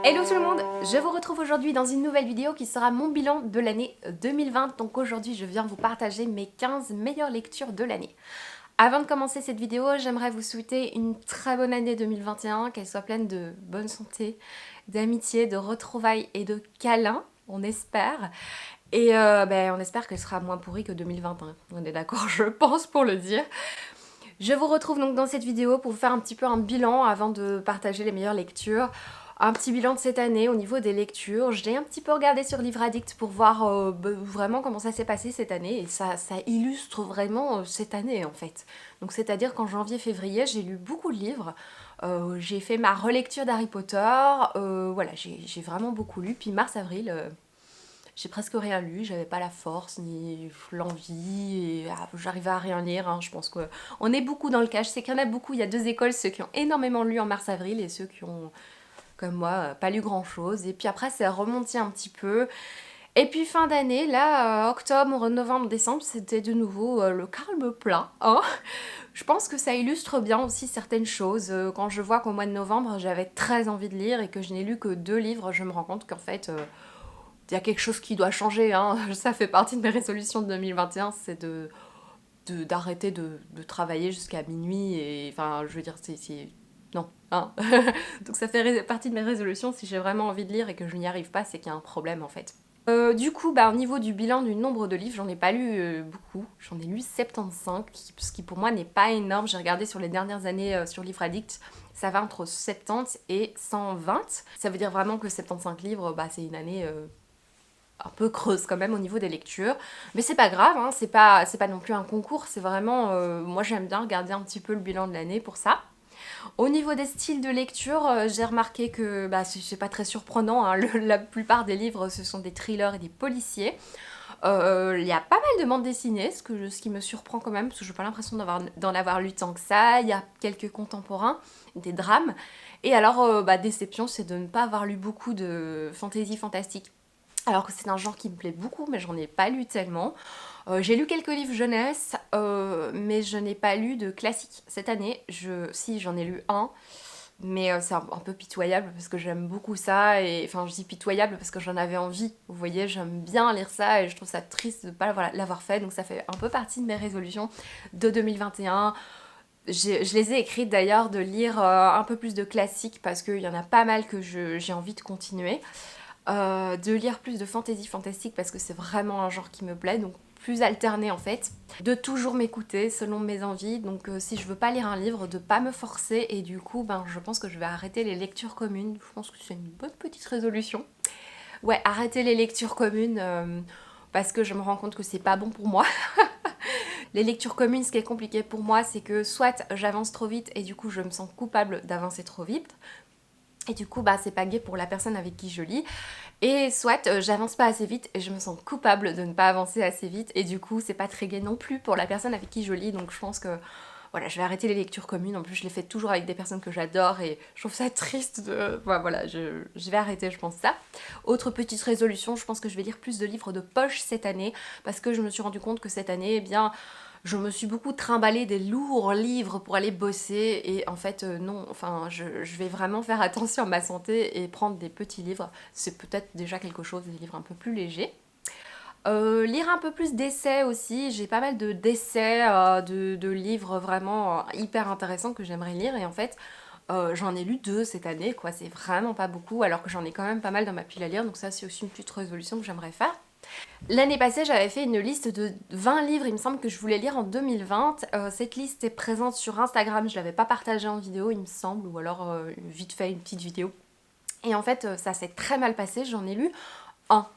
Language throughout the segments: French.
Hello tout le monde, je vous retrouve aujourd'hui dans une nouvelle vidéo qui sera mon bilan de l'année 2020. Donc aujourd'hui je viens vous partager mes 15 meilleures lectures de l'année. Avant de commencer cette vidéo, j'aimerais vous souhaiter une très bonne année 2021, qu'elle soit pleine de bonne santé, d'amitié, de retrouvailles et de câlins, on espère. Et on espère qu'elle sera moins pourrie que 2021, on est d'accord je pense pour le dire. Je vous retrouve donc dans cette vidéo pour vous faire un petit peu un bilan avant de partager les meilleures lectures. Un petit bilan de cette année au niveau des lectures. J'ai un petit peu regardé sur Livre Addict pour voir vraiment comment ça s'est passé cette année. Et ça illustre vraiment cette année en fait. Donc c'est-à-dire qu'en janvier-février, j'ai lu beaucoup de livres. J'ai fait ma relecture d'Harry Potter. Voilà, j'ai vraiment beaucoup lu. Puis mars-avril, j'ai presque rien lu, j'avais pas la force ni l'envie, et j'arrivais à rien lire, hein. Je pense qu'on est beaucoup dans le cas. Je sais qu'il y en a beaucoup, il y a deux écoles, ceux qui ont énormément lu en mars-avril et ceux qui ont, comme moi, pas lu grand-chose. Et puis après, c'est remonté un petit peu. Et puis fin d'année, là, octobre, novembre, décembre, c'était de nouveau le calme plat, hein. Je pense que ça illustre bien aussi certaines choses. Quand je vois qu'au mois de novembre, j'avais très envie de lire et que je n'ai lu que 2 livres, je me rends compte qu'en fait... il y a quelque chose qui doit changer, hein. Ça fait partie de mes résolutions de 2021, c'est d'arrêter de travailler jusqu'à minuit, et enfin, je veux dire, c'est... Non, hein. Donc ça fait partie de mes résolutions, si j'ai vraiment envie de lire et que je n'y arrive pas, c'est qu'il y a un problème en fait. Du coup, au niveau du bilan du nombre de livres, j'en ai pas lu beaucoup, j'en ai lu 75, ce qui pour moi n'est pas énorme. J'ai regardé sur les dernières années sur Livre Addict, ça va entre 70 et 120. Ça veut dire vraiment que 75 livres, c'est une année... un peu creuse quand même au niveau des lectures, mais c'est pas grave, hein, c'est pas non plus un concours, c'est vraiment, moi j'aime bien regarder un petit peu le bilan de l'année pour ça. Au niveau des styles de lecture, j'ai remarqué que c'est pas très surprenant, hein, la plupart des livres ce sont des thrillers et des policiers. Il y a pas mal de bandes dessinées, ce qui me surprend quand même, parce que j'ai pas l'impression d'en avoir lu tant que ça. Il y a quelques contemporains, des drames, et alors déception, c'est de ne pas avoir lu beaucoup de fantasy fantastique. Alors que c'est un genre qui me plaît beaucoup, mais j'en ai pas lu tellement. J'ai lu quelques livres jeunesse, mais je n'ai pas lu de classiques cette année. Si, j'en ai lu un, mais c'est un peu pitoyable parce que j'aime beaucoup ça. Et enfin, je dis pitoyable parce que j'en avais envie. Vous voyez, j'aime bien lire ça et je trouve ça triste de ne pas l'avoir fait. Donc ça fait un peu partie de mes résolutions de 2021. Je les ai écrites d'ailleurs de lire un peu plus de classiques parce qu'il y en a pas mal que j'ai envie de continuer. De lire plus de fantasy fantastique parce que c'est vraiment un genre qui me plaît, donc plus alterné en fait, de toujours m'écouter selon mes envies, donc si je veux pas lire un livre, de pas me forcer, et du coup je pense que je vais arrêter les lectures communes. Je pense que c'est une bonne petite résolution. Ouais, arrêter les lectures communes parce que je me rends compte que c'est pas bon pour moi. Les lectures communes, ce qui est compliqué pour moi, c'est que soit j'avance trop vite et du coup je me sens coupable d'avancer trop vite, et du coup, c'est pas gai pour la personne avec qui je lis. Et soit j'avance pas assez vite et je me sens coupable de ne pas avancer assez vite. Et du coup, c'est pas très gai non plus pour la personne avec qui je lis. Donc je pense que voilà, je vais arrêter les lectures communes. En plus, je les fais toujours avec des personnes que j'adore et je trouve ça triste de... Voilà, je vais arrêter, je pense ça. Autre petite résolution, je pense que je vais lire plus de livres de poche cette année parce que je me suis rendu compte que cette année, je me suis beaucoup trimballée des lourds livres pour aller bosser, et en fait non, enfin je vais vraiment faire attention à ma santé et prendre des petits livres, c'est peut-être déjà quelque chose, des livres un peu plus légers. Lire un peu plus d'essais aussi, j'ai pas mal d'essais, de livres vraiment hyper intéressants que j'aimerais lire, et en fait j'en ai lu 2 cette année, quoi, c'est vraiment pas beaucoup, alors que j'en ai quand même pas mal dans ma pile à lire, donc ça c'est aussi une petite résolution que j'aimerais faire. L'année passée, j'avais fait une liste de 20 livres, il me semble, que je voulais lire en 2020. Cette liste est présente sur Instagram, je l'avais pas partagée en vidéo, il me semble, ou alors vite fait une petite vidéo. Et en fait, ça s'est très mal passé, j'en ai lu un.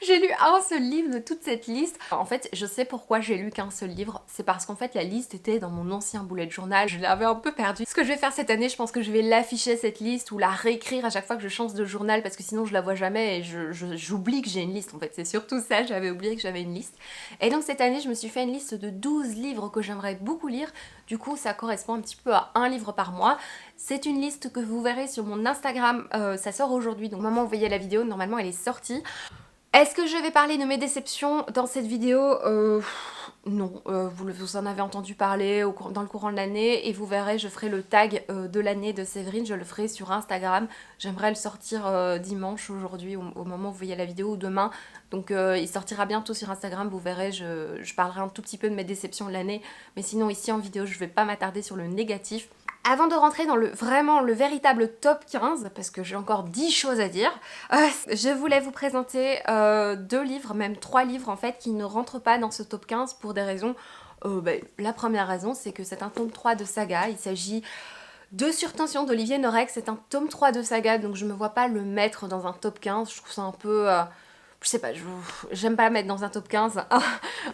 J'ai lu un seul livre de toute cette liste. En fait, je sais pourquoi j'ai lu qu'un seul livre. C'est parce qu'en fait, la liste était dans mon ancien bullet journal. Je l'avais un peu perdu. Ce que je vais faire cette année, je pense que je vais l'afficher, cette liste, ou la réécrire à chaque fois que je change de journal, parce que sinon je la vois jamais et j'oublie que j'ai une liste. En fait, c'est surtout ça, j'avais oublié que j'avais une liste. Et donc cette année, je me suis fait une liste de 12 livres que j'aimerais beaucoup lire. Du coup, ça correspond un petit peu à un livre par mois. C'est une liste que vous verrez sur mon Instagram. Ça sort aujourd'hui, donc au moment où vous voyez la vidéo, normalement elle est sortie. Est-ce que je vais parler de mes déceptions dans cette vidéo? Non, vous en avez entendu parler dans le courant de l'année et vous verrez, je ferai le tag de l'année de Séverine, je le ferai sur Instagram. J'aimerais le sortir dimanche, aujourd'hui, au moment où vous voyez la vidéo, ou demain. Donc il sortira bientôt sur Instagram, vous verrez, je parlerai un tout petit peu de mes déceptions de l'année. Mais sinon ici en vidéo, je vais pas m'attarder sur le négatif. Avant de rentrer dans le véritable top 15, parce que j'ai encore 10 choses à dire, je voulais vous présenter 2 livres, même 3 livres en fait, qui ne rentrent pas dans ce top 15 pour des raisons. La première raison, c'est que c'est un tome 3 de saga. Il s'agit de Surtension d'Olivier Norek. C'est un tome 3 de saga, donc je me vois pas le mettre dans un top 15. Je trouve ça un peu... je sais pas, j'aime pas mettre dans un top 15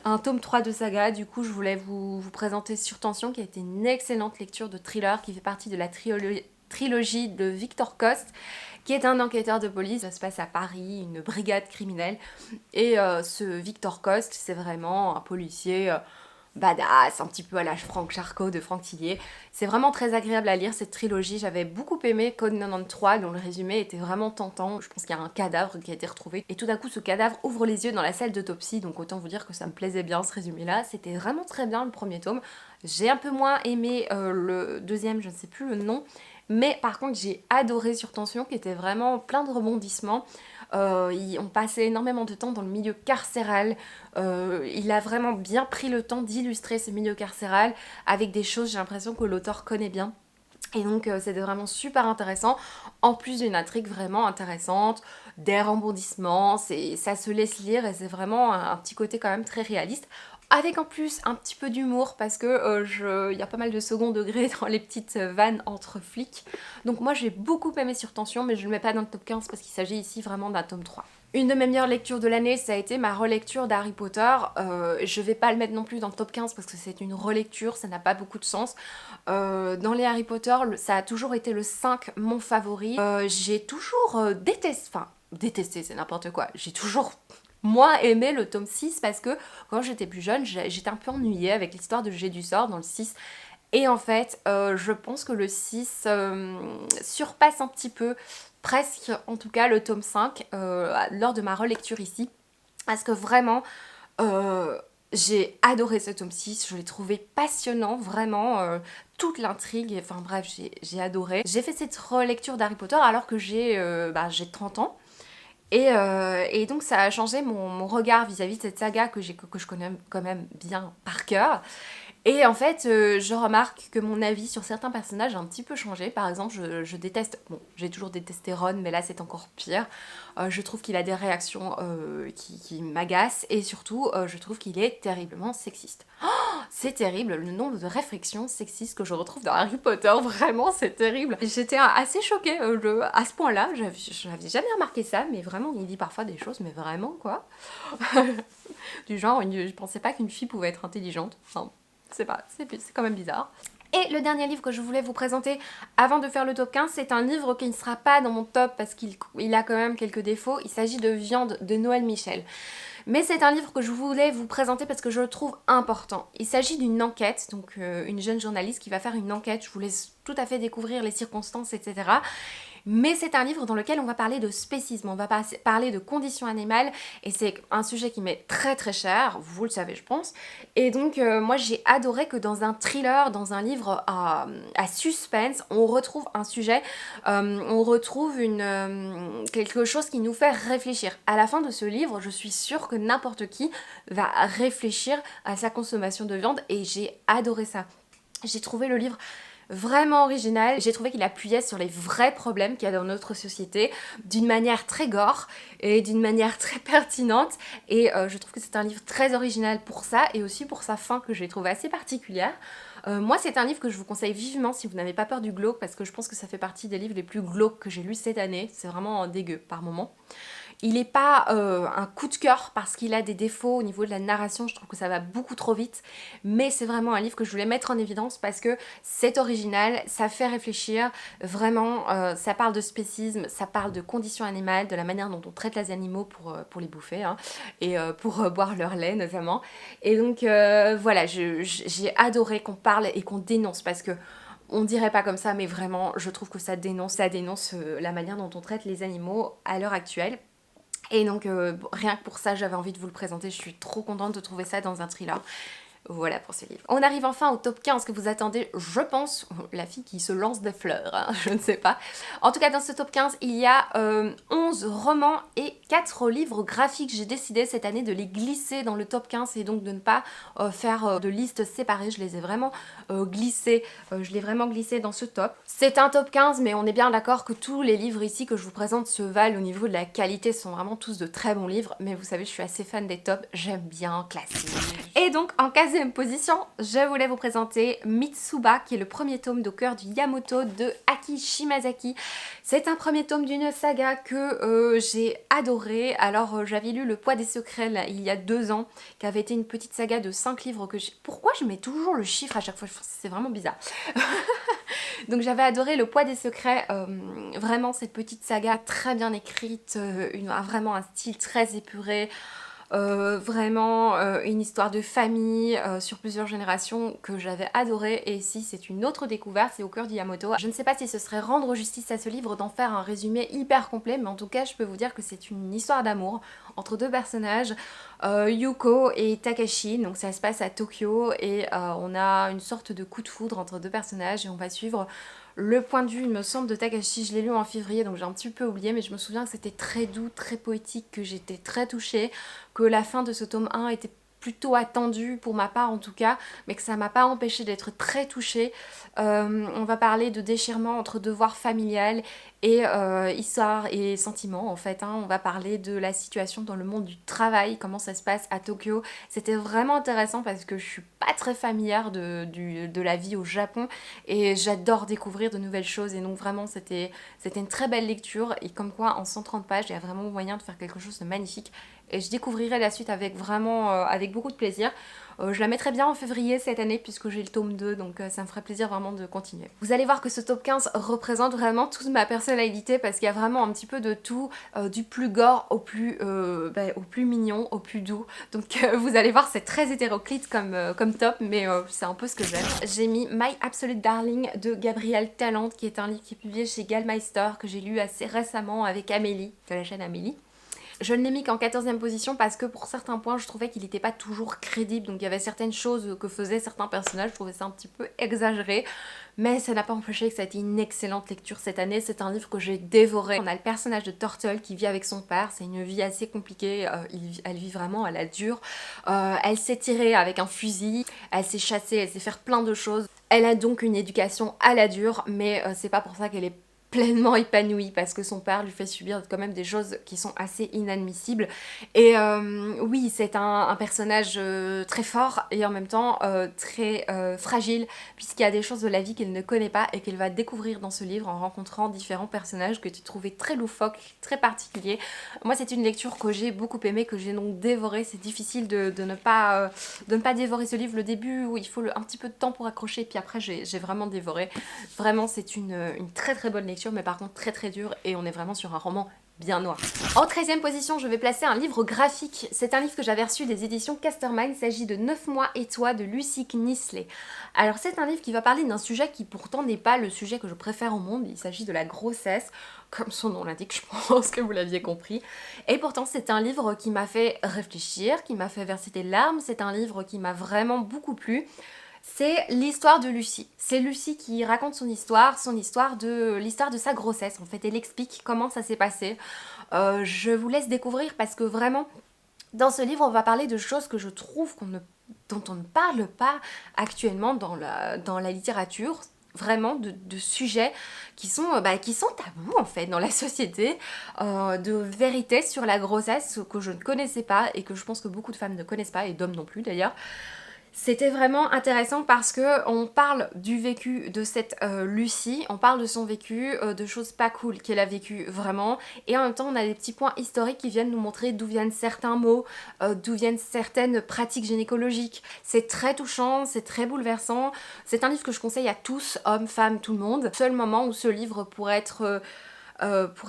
un tome 3 de saga. Du coup, je voulais vous présenter Surtension, qui a été une excellente lecture de thriller, qui fait partie de la trilogie de Victor Coste, qui est un enquêteur de police. Ça se passe à Paris, une brigade criminelle. Et ce Victor Coste, c'est vraiment un policier... badass, un petit peu à la Franck Charcot de Franck Tillier. C'est vraiment très agréable à lire cette trilogie. J'avais beaucoup aimé Code 93 dont le résumé était vraiment tentant. Je pense qu'il y a un cadavre qui a été retrouvé et tout d'un coup ce cadavre ouvre les yeux dans la salle d'autopsie, donc autant vous dire que ça me plaisait bien ce résumé là. C'était vraiment très bien le premier tome. J'ai un peu moins aimé le deuxième, je ne sais plus le nom, mais par contre j'ai adoré Surtension, qui était vraiment plein de rebondissements. On passait énormément de temps dans le milieu carcéral. Il a vraiment bien pris le temps d'illustrer ce milieu carcéral avec des choses, j'ai l'impression, que l'auteur connaît bien. Et donc c'était vraiment super intéressant, en plus d'une intrigue vraiment intéressante, des rebondissements, ça se laisse lire et c'est vraiment un petit côté quand même très réaliste. Avec en plus un petit peu d'humour parce que il y a pas mal de second degré dans les petites vannes entre flics. Donc moi j'ai beaucoup aimé Surtension, mais je le mets pas dans le top 15 parce qu'il s'agit ici vraiment d'un tome 3. Une de mes meilleures lectures de l'année, ça a été ma relecture d'Harry Potter. Je vais pas le mettre non plus dans le top 15 parce que c'est une relecture, ça n'a pas beaucoup de sens. Dans les Harry Potter, ça a toujours été le 5 mon favori. J'ai toujours détesté, c'est n'importe quoi. J'ai toujours moins aimé le tome 6 parce que quand j'étais plus jeune, j'étais un peu ennuyée avec l'histoire de Jet du sort dans le 6. Et en fait, je pense que le 6 surpasse un petit peu, presque en tout cas, le tome 5 lors de ma relecture ici. Parce que vraiment, j'ai adoré ce tome 6, je l'ai trouvé passionnant, vraiment, toute l'intrigue, enfin bref, j'ai adoré. J'ai fait cette relecture d'Harry Potter alors que j'ai 30 ans. Et donc ça a changé mon regard vis-à-vis de cette saga que je connais quand même bien par cœur. Et en fait, je remarque que mon avis sur certains personnages a un petit peu changé. Par exemple, je déteste... Bon, j'ai toujours détesté Ron, mais là c'est encore pire. Je trouve qu'il a des réactions qui m'agacent. Et surtout, je trouve qu'il est terriblement sexiste. Oh, c'est terrible, le nombre de réflexions sexistes que je retrouve dans Harry Potter. Vraiment, c'est terrible. J'étais assez choquée à ce point-là. Je n'avais jamais remarqué ça, mais vraiment, il dit parfois des choses, mais vraiment, quoi. Du genre, je pensais pas qu'une fille pouvait être intelligente. Enfin, c'est quand même bizarre. Et le dernier livre que je voulais vous présenter avant de faire le top 15, c'est un livre qui ne sera pas dans mon top parce qu'il a quand même quelques défauts. Il s'agit de Viande de Noël Michel. Mais c'est un livre que je voulais vous présenter parce que je le trouve important. Il s'agit d'une enquête, donc une jeune journaliste qui va faire une enquête. Je vous laisse tout à fait découvrir les circonstances, etc. Mais c'est un livre dans lequel on va parler de spécisme, on va parler de conditions animales, et c'est un sujet qui m'est très très cher, vous le savez je pense. Et donc moi j'ai adoré que dans un thriller, dans un livre à suspense, on retrouve un sujet, on retrouve quelque chose qui nous fait réfléchir. À la fin de ce livre, je suis sûre que n'importe qui va réfléchir à sa consommation de viande, et j'ai adoré ça. J'ai trouvé le livre vraiment original. J'ai trouvé qu'il appuyait sur les vrais problèmes qu'il y a dans notre société d'une manière très gore et d'une manière très pertinente, et je trouve que c'est un livre très original pour ça, et aussi pour sa fin que j'ai trouvé assez particulière. Moi c'est un livre que je vous conseille vivement si vous n'avez pas peur du glauque, parce que je pense que ça fait partie des livres les plus glauques que j'ai lus cette année. C'est vraiment dégueu par moments. Il n'est pas un coup de cœur parce qu'il a des défauts au niveau de la narration, je trouve que ça va beaucoup trop vite, mais c'est vraiment un livre que je voulais mettre en évidence parce que c'est original, ça fait réfléchir, vraiment, ça parle de spécisme, ça parle de conditions animales, de la manière dont on traite les animaux pour les bouffer, hein, et pour boire leur lait notamment. Et donc voilà, j'ai adoré qu'on parle et qu'on dénonce, parce que on dirait pas comme ça, mais vraiment, je trouve que ça dénonce la manière dont on traite les animaux à l'heure actuelle. Et donc rien que pour ça j'avais envie de vous le présenter, je suis trop contente de trouver ça dans un thriller. Voilà pour ce livre. On arrive enfin au top 15 que vous attendez, je pense, la fille qui se lance des fleurs, hein, je ne sais pas. En tout cas, dans ce top 15, il y a 11 romans et 4 livres graphiques. J'ai décidé cette année de les glisser dans le top 15 et donc de ne pas faire de listes séparées. Je les ai vraiment glissés, je l'ai vraiment glissé dans ce top. C'est un top 15, mais on est bien d'accord que tous les livres ici que je vous présente se valent au niveau de la qualité. Ce sont vraiment tous de très bons livres, mais vous savez, je suis assez fan des tops, j'aime bien classer. Et donc, en 15e position, je voulais vous présenter Mitsuba, qui est le premier tome d'Au cœur du Yamato de Aki Shimazaki. C'est un premier tome d'une saga que j'ai adoré. Alors, j'avais lu Le Poids des Secrets là, il y a 2 ans, qui avait été une petite saga de 5 livres que j'ai... Pourquoi je mets toujours le chiffre à chaque fois? C'est vraiment bizarre. Donc j'avais adoré Le Poids des Secrets, vraiment cette petite saga très bien écrite, vraiment un style très épuré. Vraiment une histoire de famille sur plusieurs générations que j'avais adoré, et ici c'est une autre découverte, c'est Au cœur du Yamato. Je ne sais pas si ce serait rendre justice à ce livre d'en faire un résumé hyper complet, mais en tout cas je peux vous dire que c'est une histoire d'amour entre 2 personnages, Yuko et Takashi. Donc ça se passe à Tokyo et on a une sorte de coup de foudre entre 2 personnages et on va suivre le point de vue, il me semble, de Takashi. Je l'ai lu en février, donc j'ai un petit peu oublié, mais je me souviens que c'était très doux, très poétique, que j'étais très touchée, que la fin de ce tome 1 était plutôt attendue, pour ma part en tout cas, mais que ça m'a pas empêché d'être très touchée. On va parler de déchirement entre devoir familial et histoire et sentiments en fait, hein. On va parler de la situation dans le monde du travail, comment ça se passe à Tokyo. C'était vraiment intéressant parce que je suis pas très familière de la vie au Japon et j'adore découvrir de nouvelles choses, et donc vraiment c'était une très belle lecture, et comme quoi en 130 pages il y a vraiment moyen de faire quelque chose de magnifique, et je découvrirai la suite avec vraiment avec beaucoup de plaisir. Je la mettrai bien en février cette année puisque j'ai le tome 2, donc ça me ferait plaisir vraiment de continuer. Vous allez voir que ce top 15 représente vraiment toute ma personnalité parce qu'il y a vraiment un petit peu de tout, du plus gore au plus mignon, au plus doux. Donc vous allez voir, c'est très hétéroclite comme top, mais c'est un peu ce que j'aime. J'ai mis My Absolute Darling de Gabrielle Talent, qui est un livre qui est publié chez Gallmeister, que j'ai lu assez récemment avec Amélie, de la chaîne Amélie. Je ne l'ai mis qu'en 14e position parce que pour certains points je trouvais qu'il n'était pas toujours crédible, donc il y avait certaines choses que faisaient certains personnages, je trouvais ça un petit peu exagéré, mais ça n'a pas empêché que ça a été une excellente lecture cette année. C'est un livre que j'ai dévoré. On a le personnage de Turtle qui vit avec son père, c'est une vie assez compliquée, elle vit vraiment à la dure, elle s'est tirée avec un fusil, elle s'est chassée, elle sait faire plein de choses, elle a donc une éducation à la dure, mais c'est pas pour ça qu'elle est pleinement épanouie parce que son père lui fait subir quand même des choses qui sont assez inadmissibles. Et oui, c'est un personnage très fort et en même temps très fragile, puisqu'il y a des choses de la vie qu'il ne connaît pas et qu'il va découvrir dans ce livre en rencontrant différents personnages que tu trouvais très loufoques, très particuliers. Moi, c'est une lecture que j'ai beaucoup aimée, que j'ai donc dévorée. C'est difficile de ne pas dévorer ce livre. Le début, où il faut un petit peu de temps pour accrocher, et puis après j'ai vraiment dévoré. Vraiment, c'est une très très bonne lecture, mais par contre très très dure, et on est vraiment sur un roman bien noir. En 13e position, je vais placer un livre graphique. C'est un livre que j'avais reçu des éditions Casterman. Il s'agit de 9 mois et toi de Lucy Knisley. Alors c'est un livre qui va parler d'un sujet qui pourtant n'est pas le sujet que je préfère au monde. Il s'agit de la grossesse, comme son nom l'indique, je pense que vous l'aviez compris. Et pourtant c'est un livre qui m'a fait réfléchir, qui m'a fait verser des larmes. C'est un livre qui m'a vraiment beaucoup plu. C'est l'histoire de Lucy. C'est Lucy qui raconte son histoire de sa grossesse. En fait, elle explique comment ça s'est passé. Je vous laisse découvrir parce que vraiment, dans ce livre, on va parler de choses que je trouve dont on ne parle pas actuellement dans la littérature. Vraiment de sujets qui sont tabous en fait dans la société, de vérités sur la grossesse que je ne connaissais pas et que je pense que beaucoup de femmes ne connaissent pas, et d'hommes non plus d'ailleurs. C'était vraiment intéressant parce que on parle du vécu de cette Lucy, on parle de son vécu, de choses pas cool qu'elle a vécu vraiment, et en même temps on a des petits points historiques qui viennent nous montrer d'où viennent certains mots, d'où viennent certaines pratiques gynécologiques. C'est très touchant, c'est très bouleversant, c'est un livre que je conseille à tous, hommes, femmes, tout le monde. Le seul moment où ce livre pourrait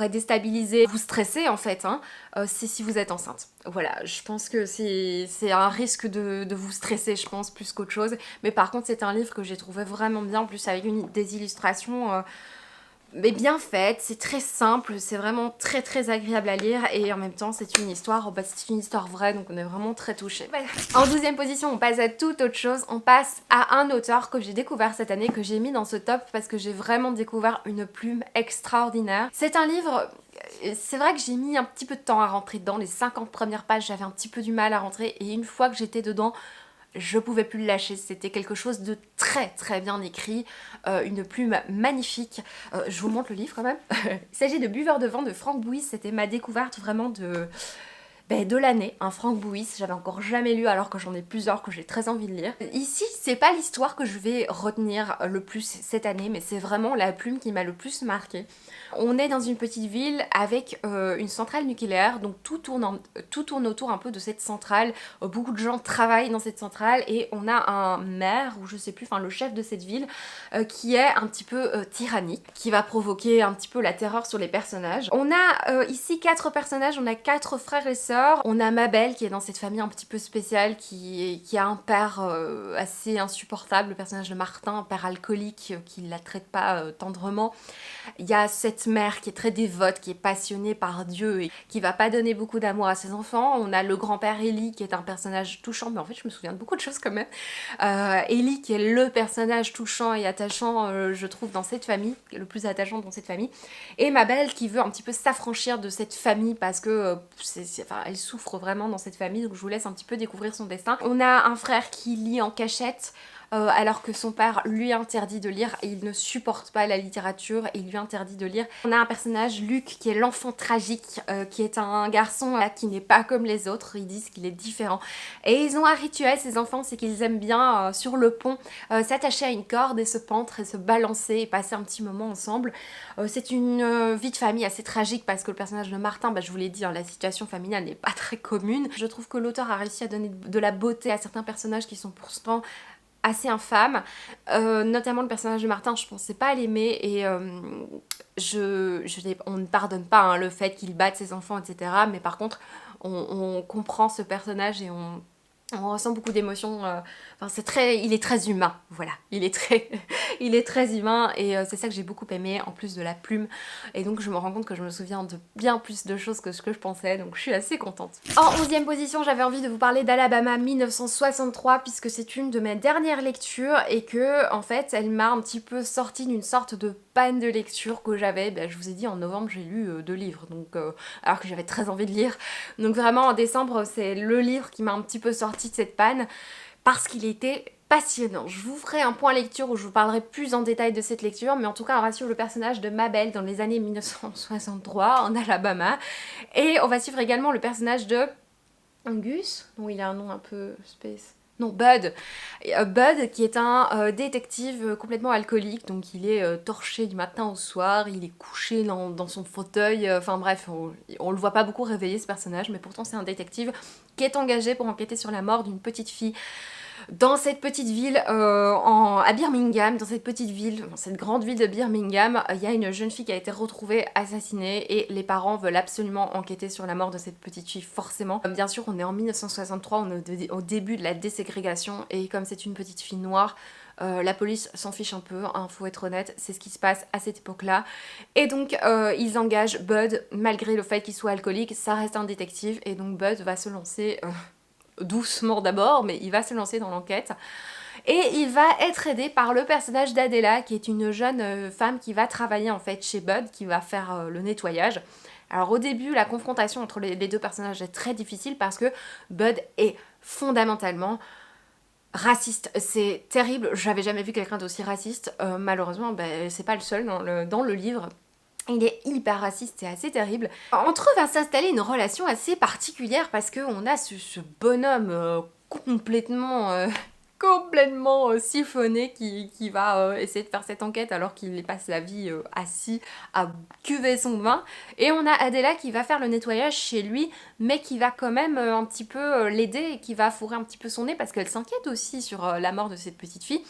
déstabiliser, vous stresser en fait, hein, c'est si vous êtes enceinte. Voilà, je pense que c'est un risque de vous stresser, je pense, plus qu'autre chose. Mais par contre, c'est un livre que j'ai trouvé vraiment bien, en plus avec des illustrations mais bien faite, c'est très simple, c'est vraiment très très agréable à lire et en même temps c'est une histoire, c'est une histoire vraie donc on est vraiment très touchés. En 12e position on passe à toute autre chose, on passe à un auteur que j'ai découvert cette année, que j'ai mis dans ce top parce que j'ai vraiment découvert une plume extraordinaire. C'est un livre, c'est vrai que j'ai mis un petit peu de temps à rentrer dedans, les 50 premières pages j'avais un petit peu du mal à rentrer et une fois que j'étais dedans, je pouvais plus le lâcher, c'était quelque chose de très très bien écrit, une plume magnifique. Je vous montre le livre quand même. Il s'agit de Buveur de vent de Franck Bouis, c'était ma découverte vraiment de l'année, un Franck Bouis, j'avais encore jamais lu alors que j'en ai plusieurs que j'ai très envie de lire. Ici, c'est pas l'histoire que je vais retenir le plus cette année, mais c'est vraiment la plume qui m'a le plus marquée. On est dans une petite ville avec une centrale nucléaire, donc tout tourne autour un peu de cette centrale. Beaucoup de gens travaillent dans cette centrale et on a un maire, ou je sais plus, enfin le chef de cette ville, qui est un petit peu tyrannique, qui va provoquer un petit peu la terreur sur les personnages. On a ici 4 personnages, on a 4 frères et sœurs. On a Mabel qui est dans cette famille un petit peu spéciale, qui a un père assez insupportable, le personnage de Martin, un père alcoolique qui la traite pas tendrement. Il y a cette mère qui est très dévote, qui est passionnée par Dieu et qui va pas donner beaucoup d'amour à ses enfants. On a le grand-père Élie qui est un personnage touchant, mais en fait je me souviens de beaucoup de choses quand même. Élie qui est le personnage touchant et attachant, je trouve, dans cette famille, le plus attachant dans cette famille. Et Mabel qui veut un petit peu s'affranchir de cette famille parce que elle souffre vraiment dans cette famille, donc je vous laisse un petit peu découvrir son destin. On a un frère qui lit en cachette, alors que son père lui interdit de lire et il ne supporte pas la littérature et il lui interdit de lire. On a un personnage, Luc, qui est l'enfant tragique, qui est un garçon qui n'est pas comme les autres, ils disent qu'il est différent. Et ils ont un rituel, ces enfants, c'est qu'ils aiment bien, sur le pont, s'attacher à une corde et se pentre et se balancer et passer un petit moment ensemble. C'est une vie de famille assez tragique parce que le personnage de Martin, je vous l'ai dit, hein, la situation familiale n'est pas très commune. Je trouve que l'auteur a réussi à donner de la beauté à certains personnages qui sont pourtant assez infâme, notamment le personnage de Martin, je pensais pas à l'aimer et on ne pardonne pas hein, le fait qu'il batte ses enfants, etc. Mais par contre, on comprend ce personnage et on ressent beaucoup d'émotions. Il est très humain, voilà. Il est très humain et c'est ça que j'ai beaucoup aimé, en plus de la plume. Et donc je me rends compte que je me souviens de bien plus de choses que ce que je pensais, donc je suis assez contente. En 11e position, j'avais envie de vous parler d'Alabama 1963, puisque c'est une de mes dernières lectures et que, en fait, elle m'a un petit peu sorti d'une sorte de panne de lecture que j'avais. Je vous ai dit, en novembre, j'ai lu 2 livres, donc alors que j'avais très envie de lire. Donc vraiment, en décembre, c'est le livre qui m'a un petit peu sorti de cette panne parce qu'il était passionnant. Je vous ferai un point lecture où je vous parlerai plus en détail de cette lecture, mais en tout cas on va suivre le personnage de Mabel dans les années 1963 en Alabama, et on va suivre également le personnage de Angus, dont il a un nom un peu space. Non, Bud. Bud qui est un détective complètement alcoolique, donc il est torché du matin au soir, il est couché dans son fauteuil, enfin bref, on le voit pas beaucoup réveiller ce personnage, mais pourtant c'est un détective qui est engagé pour enquêter sur la mort d'une petite fille dans cette petite ville, à Birmingham, dans cette grande ville de Birmingham, il y a une jeune fille qui a été retrouvée assassinée et les parents veulent absolument enquêter sur la mort de cette petite fille, forcément. Bien sûr, on est en 1963, on est au début de la déségrégation et comme c'est une petite fille noire, la police s'en fiche un peu, hein, faut être honnête, c'est ce qui se passe à cette époque-là. Et donc ils engagent Bud, malgré le fait qu'il soit alcoolique, ça reste un détective et donc Bud va se lancer... doucement d'abord, mais il va se lancer dans l'enquête. Et il va être aidé par le personnage d'Adela, qui est une jeune femme qui va travailler en fait chez Bud, qui va faire le nettoyage. Alors au début, la confrontation entre les deux personnages est très difficile parce que Bud est fondamentalement raciste. C'est terrible, j'avais jamais vu quelqu'un d'aussi raciste. Malheureusement, c'est pas le seul dans le livre. Il est hyper raciste, c'est assez terrible. Entre eux va s'installer une relation assez particulière parce qu'on a ce bonhomme complètement siphonné qui va essayer de faire cette enquête alors qu'il passe la vie assis à cuver son vin. Et on a Adela qui va faire le nettoyage chez lui, mais qui va quand même un petit peu l'aider et qui va fourrer un petit peu son nez parce qu'elle s'inquiète aussi sur la mort de cette petite fille.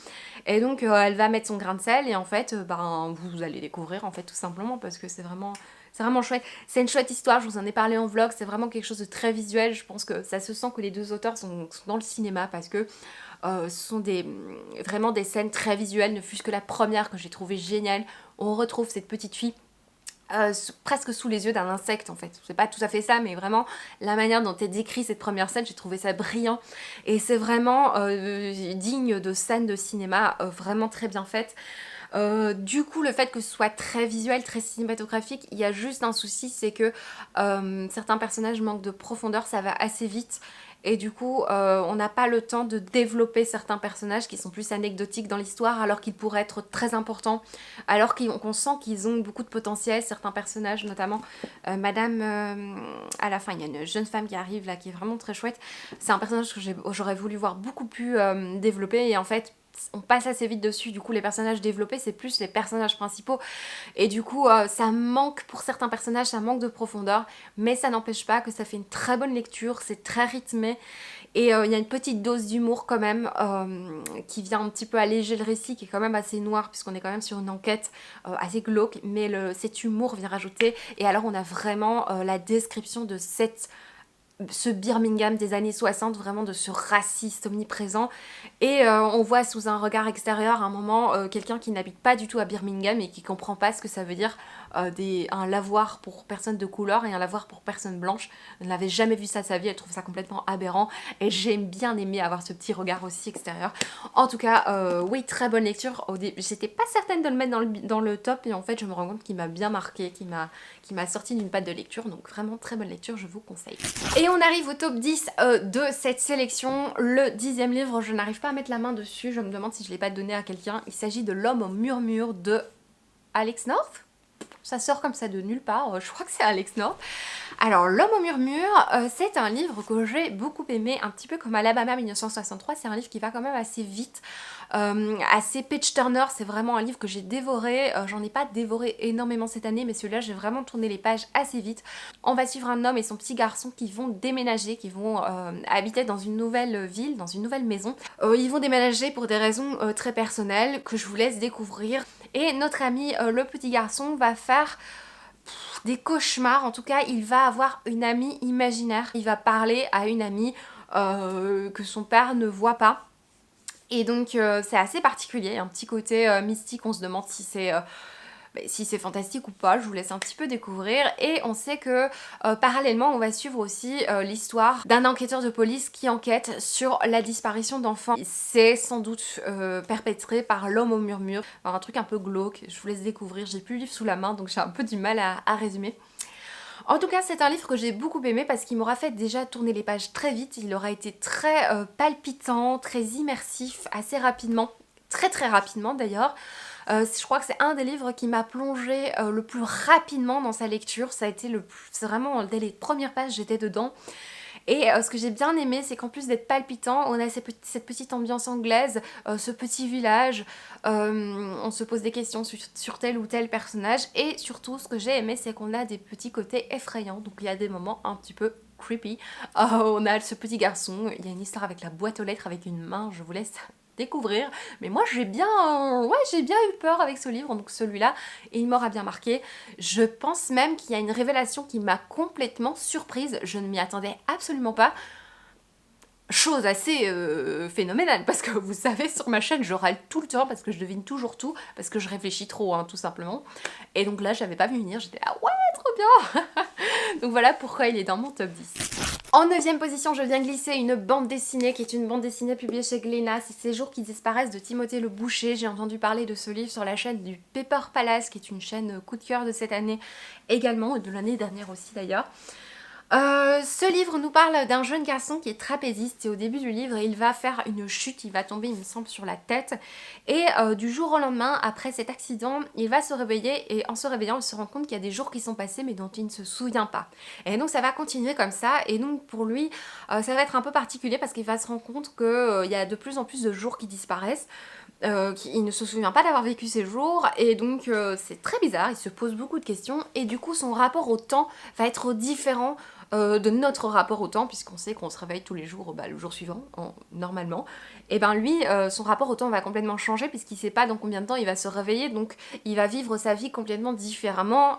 Et donc elle va mettre son grain de sel et en fait vous allez découvrir en fait tout simplement parce que c'est vraiment C'est vraiment chouette. C'est une chouette histoire, je vous en ai parlé en vlog, c'est vraiment quelque chose de très visuel. Je pense que ça se sent que les deux auteurs sont dans le cinéma parce que ce sont vraiment des scènes très visuelles, ne fût-ce que la première que j'ai trouvée géniale. On retrouve cette petite fille presque sous les yeux d'un insecte en fait. C'est pas tout à fait ça, mais vraiment la manière dont est décrit cette première scène, j'ai trouvé ça brillant. Et c'est vraiment digne de scène de cinéma, vraiment très bien faite. Du coup, le fait que ce soit très visuel, très cinématographique, il y a juste un souci, c'est que certains personnages manquent de profondeur, ça va assez vite. Et du coup, on n'a pas le temps de développer certains personnages qui sont plus anecdotiques dans l'histoire, alors qu'ils pourraient être très importants, alors qu'on sent qu'ils ont beaucoup de potentiel, certains personnages, notamment Madame, à la fin, il y a une jeune femme qui arrive là, qui est vraiment très chouette. C'est un personnage que j'aurais voulu voir beaucoup plus développé, et en fait, on passe assez vite dessus. Du coup, les personnages développés, c'est plus les personnages principaux, et du coup ça manque pour certains personnages, ça manque de profondeur, mais ça n'empêche pas que ça fait une très bonne lecture, c'est très rythmé, et il y a une petite dose d'humour quand même qui vient un petit peu alléger le récit, qui est quand même assez noir puisqu'on est quand même sur une enquête assez glauque, mais cet humour vient rajouter. Et alors on a vraiment la description de ce Birmingham des années 60, vraiment de ce raciste omniprésent. Et on voit sous un regard extérieur à un moment quelqu'un qui n'habite pas du tout à Birmingham et qui comprend pas ce que ça veut dire un lavoir pour personnes de couleur et un lavoir pour personnes blanches. Elle n'avait jamais vu ça de sa vie, elle trouve ça complètement aberrant, et j'ai bien aimé avoir ce petit regard aussi extérieur. En tout cas, oui, très bonne lecture. J'étais pas certaine de le mettre dans le top, et en fait je me rends compte qu'il m'a bien marqué, qu'il m'a sorti d'une patte de lecture, donc vraiment très bonne lecture, je vous conseille. Et on arrive au top 10 de cette sélection, le 10e livre, je n'arrive pas à mettre la main dessus, je me demande si je ne l'ai pas donné à quelqu'un. Il s'agit de L'homme au murmure de Alex North. Ça sort comme ça de nulle part, je crois que c'est Alex North. Alors, L'homme au murmure, c'est un livre que j'ai beaucoup aimé, un petit peu comme Alabama 1963, c'est un livre qui va quand même assez vite, assez page-turner, c'est vraiment un livre que j'ai dévoré, j'en ai pas dévoré énormément cette année, mais celui-là j'ai vraiment tourné les pages assez vite. On va suivre un homme et son petit garçon qui vont déménager, qui vont habiter dans une nouvelle ville, dans une nouvelle maison. Ils vont déménager pour des raisons très personnelles que je vous laisse découvrir. Et notre ami, le petit garçon, va faire des cauchemars. En tout cas, il va avoir une amie imaginaire. Il va parler à une amie que son père ne voit pas. Et donc c'est assez particulier, un petit côté mystique, on se demande si c'est fantastique ou pas, je vous laisse un petit peu découvrir. Et on sait que parallèlement on va suivre aussi l'histoire d'un enquêteur de police qui enquête sur la disparition d'enfants. C'est sans doute perpétré par l'homme au murmure, enfin, un truc un peu glauque, je vous laisse découvrir, j'ai plus le livre sous la main donc j'ai un peu du mal à résumer. En tout cas, c'est un livre que j'ai beaucoup aimé parce qu'il m'aura fait déjà tourner les pages très vite, il aura été très palpitant, très immersif, assez rapidement, très très rapidement d'ailleurs. Je crois que c'est un des livres qui m'a plongé le plus rapidement dans sa lecture, ça a été c'est vraiment dès les premières pages j'étais dedans. Et ce que j'ai bien aimé, c'est qu'en plus d'être palpitant, on a cette petite ambiance anglaise, ce petit village, on se pose des questions sur tel ou tel personnage, et surtout ce que j'ai aimé, c'est qu'on a des petits côtés effrayants, donc il y a des moments un petit peu creepy. On a ce petit garçon, il y a une histoire avec la boîte aux lettres avec une main, je vous laisse découvrir, mais moi j'ai bien eu peur avec ce livre, donc celui-là il m'aura bien marqué. Je pense même qu'il y a une révélation qui m'a complètement surprise, je ne m'y attendais absolument pas. Chose assez phénoménale, parce que vous savez, sur ma chaîne je râle tout le temps parce que je devine toujours tout, parce que je réfléchis trop, hein, tout simplement. Et donc là, j'avais pas vu venir, j'étais là, ouais, trop bien. Donc voilà pourquoi il est dans mon top 10. En 9e position, je viens glisser une bande dessinée qui est une bande dessinée publiée chez Glénat. C'est Ces jours qui disparaissent de Timothée Le Boucher. J'ai entendu parler de ce livre sur la chaîne du Pepper Palace, qui est une chaîne coup de cœur de cette année également, et de l'année dernière aussi d'ailleurs. Ce livre nous parle d'un jeune garçon qui est trapéziste, et au début du livre il va faire une chute, il va tomber il me semble sur la tête, et du jour au lendemain après cet accident il va se réveiller, et en se réveillant il se rend compte qu'il y a des jours qui sont passés mais dont il ne se souvient pas, et donc ça va continuer comme ça. Et donc pour lui ça va être un peu particulier parce qu'il va se rendre compte qu'il y a de plus en plus de jours qui disparaissent. il ne se souvient pas d'avoir vécu ces jours et donc c'est très bizarre, il se pose beaucoup de questions et du coup son rapport au temps va être différent de notre rapport au temps, puisqu'on sait qu'on se réveille tous les jours, le jour suivant, normalement. Et ben lui, son rapport au temps va complètement changer, puisqu'il sait pas dans combien de temps il va se réveiller, donc il va vivre sa vie complètement différemment.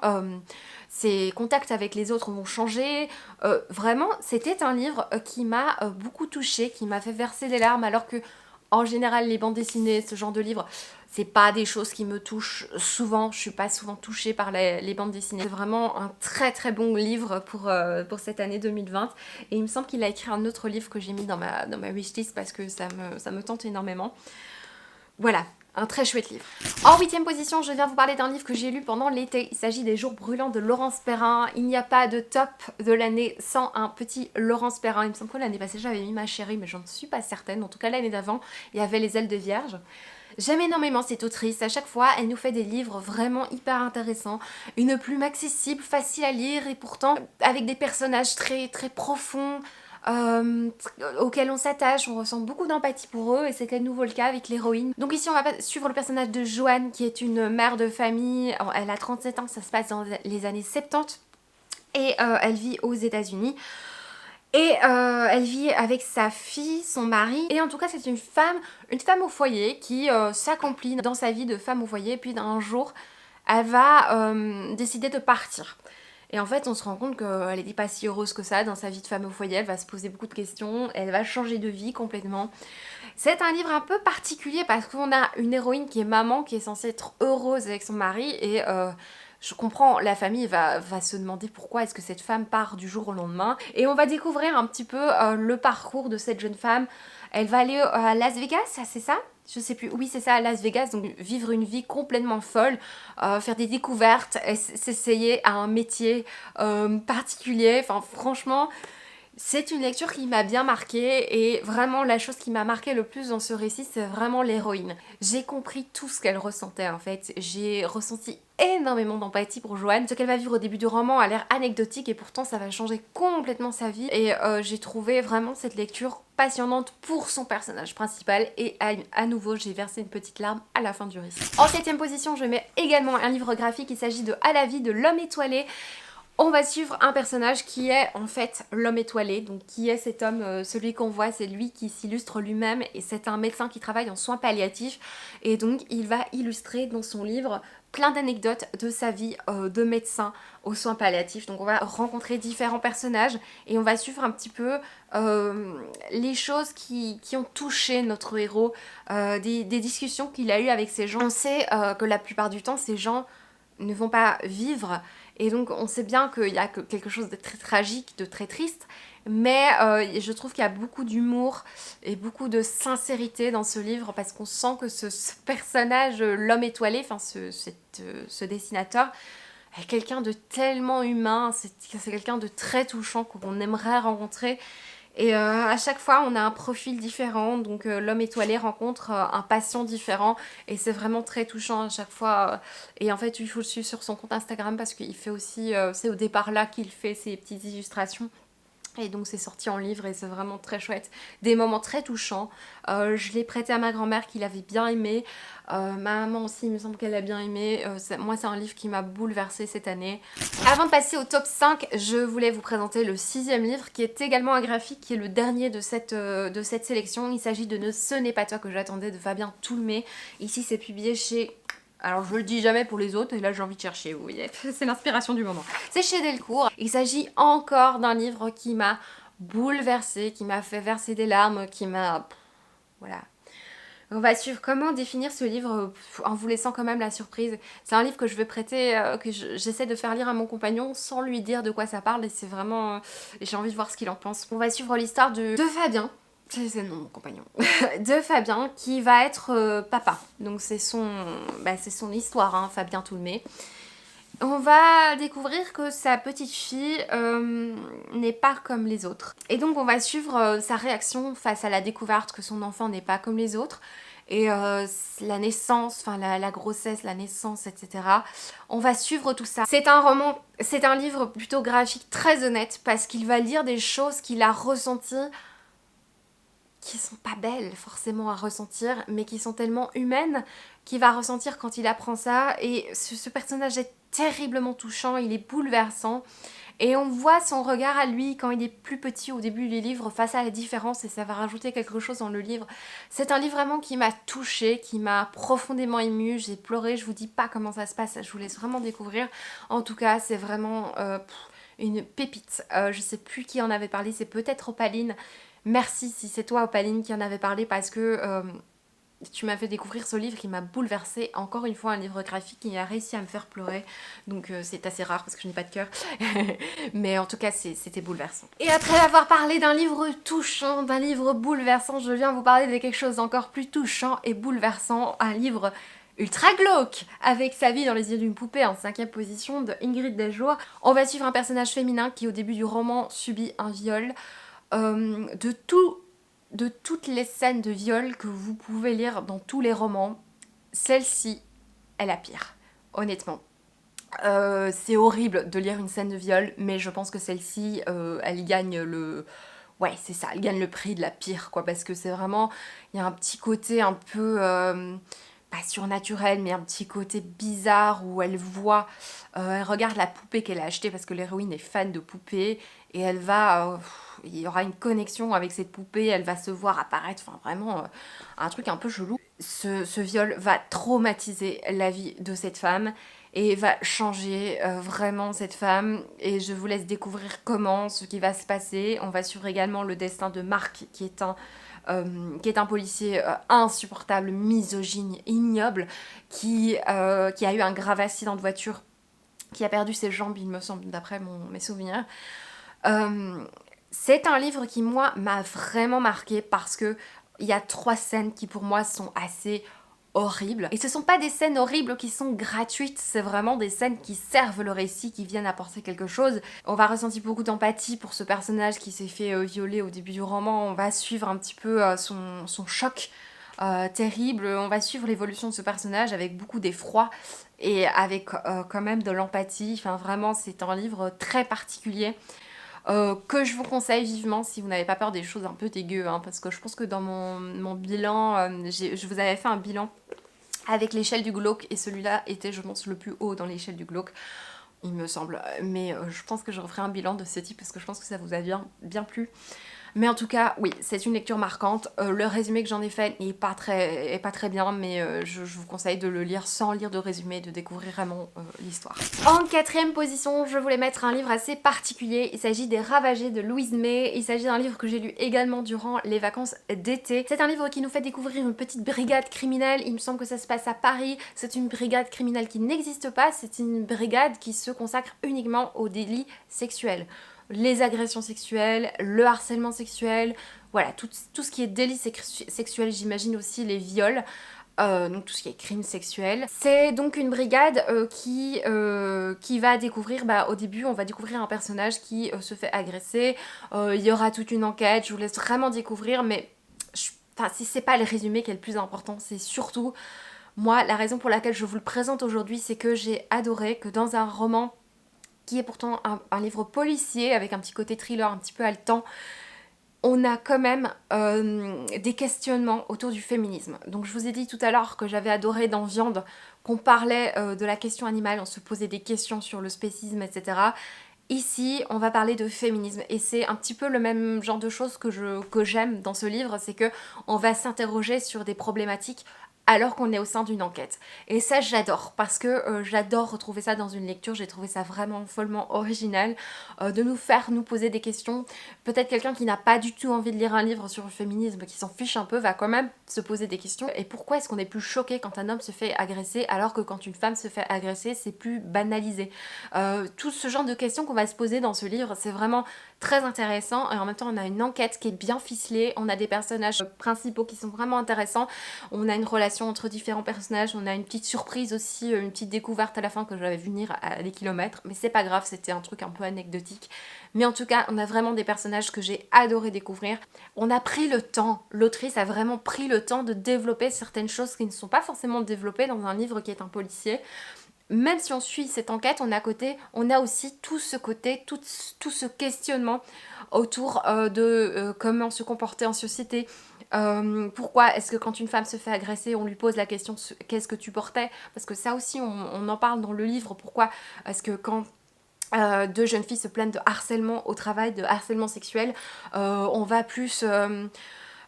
Ses contacts avec les autres vont changer. Vraiment, c'était un livre qui m'a beaucoup touchée, qui m'a fait verser des larmes, alors que en général, les bandes dessinées, ce genre de livres, c'est pas des choses qui me touchent souvent. Je suis pas souvent touchée par les bandes dessinées. C'est vraiment un très très bon livre pour cette année 2020. Et il me semble qu'il a écrit un autre livre que j'ai mis dans ma wishlist parce que ça me tente énormément. Voilà, un très chouette livre. En 8ème position, je viens vous parler d'un livre que j'ai lu pendant l'été. Il s'agit des Jours brûlants de Laurence Perrin. Il n'y a pas de top de l'année sans un petit Laurence Perrin. Il me semble que l'année passée j'avais mis Ma chérie, mais j'en suis pas certaine. En tout cas l'année d'avant, il y avait Les ailes de vierge. J'aime énormément cette autrice, à chaque fois elle nous fait des livres vraiment hyper intéressants, une plume accessible, facile à lire et pourtant avec des personnages très très profonds, auxquels on s'attache, on ressent beaucoup d'empathie pour eux et c'est à nouveau le cas avec l'héroïne. Donc ici on va suivre le personnage de Joanne qui est une mère de famille, elle a 37 ans, ça se passe dans les années 70 et elle vit aux États-Unis. Et elle vit avec sa fille, son mari, et en tout cas c'est une femme au foyer qui s'accomplit dans sa vie de femme au foyer, puis d'un jour elle va décider de partir. Et en fait on se rend compte qu'elle n'était pas si heureuse que ça dans sa vie de femme au foyer, elle va se poser beaucoup de questions, elle va changer de vie complètement. C'est un livre un peu particulier parce qu'on a une héroïne qui est maman, qui est censée être heureuse avec son mari et je comprends, la famille va se demander pourquoi est-ce que cette femme part du jour au lendemain. Et on va découvrir un petit peu le parcours de cette jeune femme. Elle va aller à Las Vegas, c'est ça ? Je sais plus, oui c'est ça, à Las Vegas, donc vivre une vie complètement folle, faire des découvertes, s'essayer à un métier particulier, enfin franchement... C'est une lecture qui m'a bien marquée et vraiment la chose qui m'a marquée le plus dans ce récit, c'est vraiment l'héroïne. J'ai compris tout ce qu'elle ressentait en fait, j'ai ressenti énormément d'empathie pour Joanne. Ce qu'elle va vivre au début du roman a l'air anecdotique et pourtant ça va changer complètement sa vie et j'ai trouvé vraiment cette lecture passionnante pour son personnage principal et à nouveau j'ai versé une petite larme à la fin du récit. En 7ème position, je mets également un livre graphique, il s'agit de À la vie de l'homme étoilé. On va suivre un personnage qui est en fait l'homme étoilé, donc qui est cet homme, celui qu'on voit, c'est lui qui s'illustre lui-même et c'est un médecin qui travaille en soins palliatifs et donc il va illustrer dans son livre plein d'anecdotes de sa vie de médecin aux soins palliatifs. Donc on va rencontrer différents personnages et on va suivre un petit peu les choses qui ont touché notre héros, des discussions qu'il a eues avec ces gens. On sait que la plupart du temps ces gens ne vont pas vivre. Et donc on sait bien qu'il y a quelque chose de très tragique, de très triste, mais je trouve qu'il y a beaucoup d'humour et beaucoup de sincérité dans ce livre parce qu'on sent que ce personnage, l'homme étoilé, enfin ce dessinateur, est quelqu'un de tellement humain, c'est quelqu'un de très touchant qu'on aimerait rencontrer. Et à chaque fois on a un profil différent, donc l'homme étoilé rencontre un patient différent et c'est vraiment très touchant à chaque fois. Et en fait il faut le suivre sur son compte Instagram parce qu'il fait aussi, c'est au départ là qu'il fait ses petites illustrations. Et donc c'est sorti en livre et c'est vraiment très chouette. Des moments très touchants. Je l'ai prêté à ma grand-mère qui l'avait bien aimé. Ma maman aussi, il me semble qu'elle a bien aimé. Moi c'est un livre qui m'a bouleversée cette année. Avant de passer au top 5, je voulais vous présenter le 6e livre qui est également un graphique, qui est le dernier de cette sélection. Il s'agit de Ce n'est pas toi que j'attendais de Fabien Toulmé. Ici c'est publié chez... Alors je le dis jamais pour les autres et là j'ai envie de chercher, vous voyez, c'est l'inspiration du moment. C'est chez Delcourt. Il s'agit encore d'un livre qui m'a bouleversée, qui m'a fait verser des larmes, qui m'a... Voilà. On va suivre comment définir ce livre en vous laissant quand même la surprise. C'est un livre que je veux prêter, que j'essaie de faire lire à mon compagnon sans lui dire de quoi ça parle et c'est vraiment... j'ai envie de voir ce qu'il en pense. On va suivre l'histoire de Fabien. C'est le nom de mon compagnon. De Fabien qui va être papa. Donc c'est son histoire, hein, Fabien Toulmé. On va découvrir que sa petite fille n'est pas comme les autres. Et donc on va suivre sa réaction face à la découverte que son enfant n'est pas comme les autres. Et la naissance, enfin la grossesse, la naissance, etc. On va suivre tout ça. C'est un livre plutôt graphique très honnête parce qu'il va lire des choses qu'il a ressenties qui sont pas belles forcément à ressentir, mais qui sont tellement humaines qu'il va ressentir quand il apprend ça. Et ce personnage est terriblement touchant, il est bouleversant. Et on voit son regard à lui quand il est plus petit au début du livre face à la différence, et ça va rajouter quelque chose dans le livre. C'est un livre vraiment qui m'a touchée, qui m'a profondément émue, j'ai pleuré, je vous dis pas comment ça se passe, je vous laisse vraiment découvrir. En tout cas, c'est vraiment une pépite. Je sais plus qui en avait parlé, c'est peut-être Opaline. Merci si c'est toi Opaline qui en avait parlé, parce que tu m'as fait découvrir ce livre qui m'a bouleversée. Encore une fois, un livre graphique qui a réussi à me faire pleurer. Donc c'est assez rare parce que je n'ai pas de cœur. Mais en tout cas, c'était bouleversant. Et après avoir parlé d'un livre touchant, d'un livre bouleversant, je viens vous parler de quelque chose d'encore plus touchant et bouleversant. Un livre ultra glauque, avec Sa vie dans les yeux d'une poupée en 5e position de Ingrid Deljour. On va suivre un personnage féminin qui au début du roman subit un viol. De toutes les scènes de viol que vous pouvez lire dans tous les romans, celle-ci est la pire, honnêtement. C'est horrible de lire une scène de viol, mais je pense que celle-ci, elle gagne le... Ouais, c'est ça, elle gagne le prix de la pire, quoi, parce que c'est vraiment... Il y a un petit côté un peu... pas surnaturel, mais un petit côté bizarre où elle voit... elle regarde la poupée qu'elle a achetée, parce que l'héroïne est fan de poupées, et elle va... il y aura une connexion avec cette poupée, elle va se voir apparaître, enfin vraiment un truc un peu chelou. Ce viol va traumatiser la vie de cette femme et va changer vraiment cette femme, et je vous laisse découvrir comment, ce qui va se passer. On va suivre également le destin de Marc qui est un policier insupportable, misogyne, ignoble, qui a eu un grave accident de voiture, qui a perdu ses jambes, il me semble, d'après mes souvenirs. C'est un livre qui, moi, m'a vraiment marqué parce que il y a 3 scènes qui, pour moi, sont assez horribles. Et ce sont pas des scènes horribles qui sont gratuites, c'est vraiment des scènes qui servent le récit, qui viennent apporter quelque chose. On va ressentir beaucoup d'empathie pour ce personnage qui s'est fait violer au début du roman. On va suivre un petit peu son choc terrible. On va suivre l'évolution de ce personnage avec beaucoup d'effroi et avec quand même de l'empathie. Enfin, vraiment, c'est un livre très particulier. Que je vous conseille vivement si vous n'avez pas peur des choses un peu dégueu, hein, parce que je pense que dans mon bilan, je vous avais fait un bilan avec l'échelle du glauque, et celui-là était, je pense, le plus haut dans l'échelle du glauque, il me semble. Mais je pense que je referai un bilan de ce type parce que je pense que ça vous a bien plu. Mais en tout cas, oui, c'est une lecture marquante. Le résumé que j'en ai fait n'est pas très bien, mais je vous conseille de le lire sans lire de résumé, de découvrir vraiment l'histoire. En 4e position, je voulais mettre un livre assez particulier. Il s'agit des Ravagés de Louise May. Il s'agit d'un livre que j'ai lu également durant les vacances d'été. C'est un livre qui nous fait découvrir une petite brigade criminelle. Il me semble que ça se passe à Paris. C'est une brigade criminelle qui n'existe pas. C'est une brigade qui se consacre uniquement aux délits sexuels. Les agressions sexuelles, le harcèlement sexuel, voilà, tout ce qui est délit sexuel, j'imagine aussi les viols, donc tout ce qui est crime sexuel. C'est donc une brigade qui va découvrir, au début on va découvrir un personnage qui se fait agresser, il y aura toute une enquête, je vous laisse vraiment découvrir, mais si c'est pas le résumé qui est le plus important, c'est surtout, moi, la raison pour laquelle je vous le présente aujourd'hui, c'est que j'ai adoré que dans un roman qui est pourtant un livre policier avec un petit côté thriller un petit peu haletant, on a quand même des questionnements autour du féminisme. Donc je vous ai dit tout à l'heure que j'avais adoré dans Viande qu'on parlait de la question animale, on se posait des questions sur le spécisme, etc. Ici, on va parler de féminisme, et c'est un petit peu le même genre de choses que j'aime dans ce livre, c'est que on va s'interroger sur des problématiques alors qu'on est au sein d'une enquête. Et ça, j'adore, parce que j'adore retrouver ça dans une lecture. J'ai trouvé ça vraiment follement original, de nous faire nous poser des questions. Peut-être quelqu'un qui n'a pas du tout envie de lire un livre sur le féminisme, qui s'en fiche un peu, va quand même se poser des questions. Et pourquoi est-ce qu'on est plus choqué quand un homme se fait agresser, alors que quand une femme se fait agresser, c'est plus banalisé. Tout ce genre de questions qu'on va se poser dans ce livre, c'est vraiment très intéressant, et en même temps on a une enquête qui est bien ficelée, on a des personnages principaux qui sont vraiment intéressants, on a une relation entre différents personnages, on a une petite surprise aussi, une petite découverte à la fin que j'avais vu venir à des kilomètres, mais c'est pas grave, c'était un truc un peu anecdotique. Mais en tout cas, on a vraiment des personnages que j'ai adoré découvrir. On a pris le temps, l'autrice a vraiment pris le temps de développer certaines choses qui ne sont pas forcément développées dans un livre qui est un policier. même si on suit cette enquête, on a aussi tout ce côté, tout ce questionnement autour de comment se comporter en société. Pourquoi est-ce que quand une femme se fait agresser, on lui pose la question qu'est-ce que tu portais? Parce que ça aussi, on en parle dans le livre. Pourquoi est-ce que quand deux jeunes filles se plaignent de harcèlement au travail, de harcèlement sexuel, on va plus...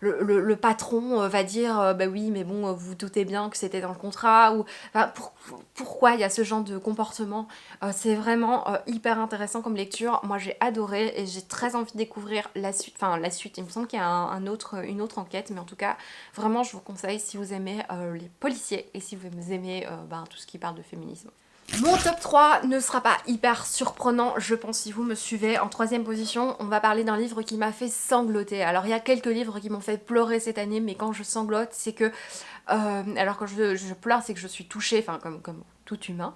le patron va dire bah oui mais bon vous vous doutez bien que c'était dans le contrat ou enfin, pourquoi il y a ce genre de comportement. C'est vraiment hyper intéressant comme lecture. Moi j'ai adoré et j'ai très envie de découvrir la suite. Enfin la suite, il me semble qu'il y a une autre enquête, mais en tout cas vraiment je vous conseille si vous aimez les policiers et si vous aimez tout ce qui parle de féminisme. Mon top 3 ne sera pas hyper surprenant, je pense, si vous me suivez. En troisième position, on va parler d'un livre qui m'a fait sangloter. Alors, il y a quelques livres qui m'ont fait pleurer cette année, mais quand je sanglote, c'est que... alors, quand je pleure, c'est que je suis touchée, enfin, comme tout humain.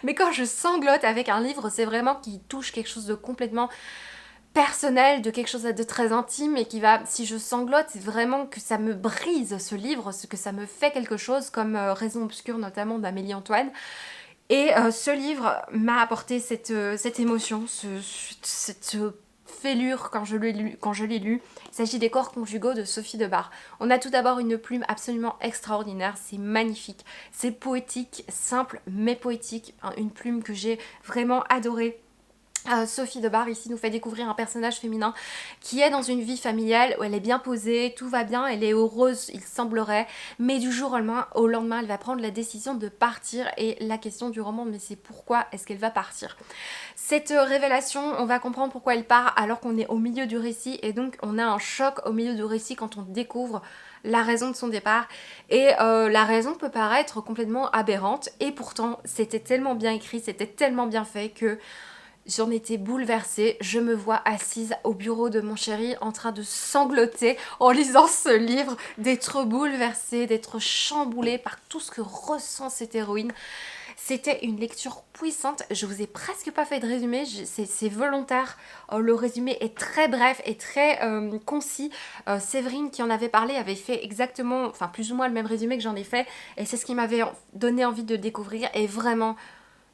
Mais quand je sanglote avec un livre, c'est vraiment qu'il touche quelque chose de complètement personnel, de quelque chose de très intime et qui va, si je sanglote, c'est vraiment que ça me brise ce livre, que ça me fait quelque chose, comme Raison obscure notamment d'Amélie Antoine. Et ce livre m'a apporté cette émotion, cette fêlure quand je l'ai lu. Il s'agit des Corps conjugaux de Sophie de Bar. On a tout d'abord une plume absolument extraordinaire, c'est magnifique, c'est poétique, simple mais poétique, hein, une plume que j'ai vraiment adorée. Sophie de Bar ici nous fait découvrir un personnage féminin qui est dans une vie familiale où elle est bien posée, tout va bien, elle est heureuse il semblerait, mais du jour au lendemain elle va prendre la décision de partir et la question du roman mais c'est pourquoi est-ce qu'elle va partir. Cette révélation, on va comprendre pourquoi elle part alors qu'on est au milieu du récit et donc on a un choc au milieu du récit quand on découvre la raison de son départ et la raison peut paraître complètement aberrante et pourtant c'était tellement bien écrit, c'était tellement bien fait que j'en étais bouleversée, je me vois assise au bureau de mon chéri en train de sangloter en lisant ce livre, d'être bouleversée, d'être chamboulée par tout ce que ressent cette héroïne. C'était une lecture puissante, je vous ai presque pas fait de résumé, c'est volontaire, le résumé est très bref et très concis. Séverine qui en avait parlé avait fait exactement, enfin plus ou moins le même résumé que j'en ai fait et c'est ce qui m'avait donné envie de le découvrir et vraiment...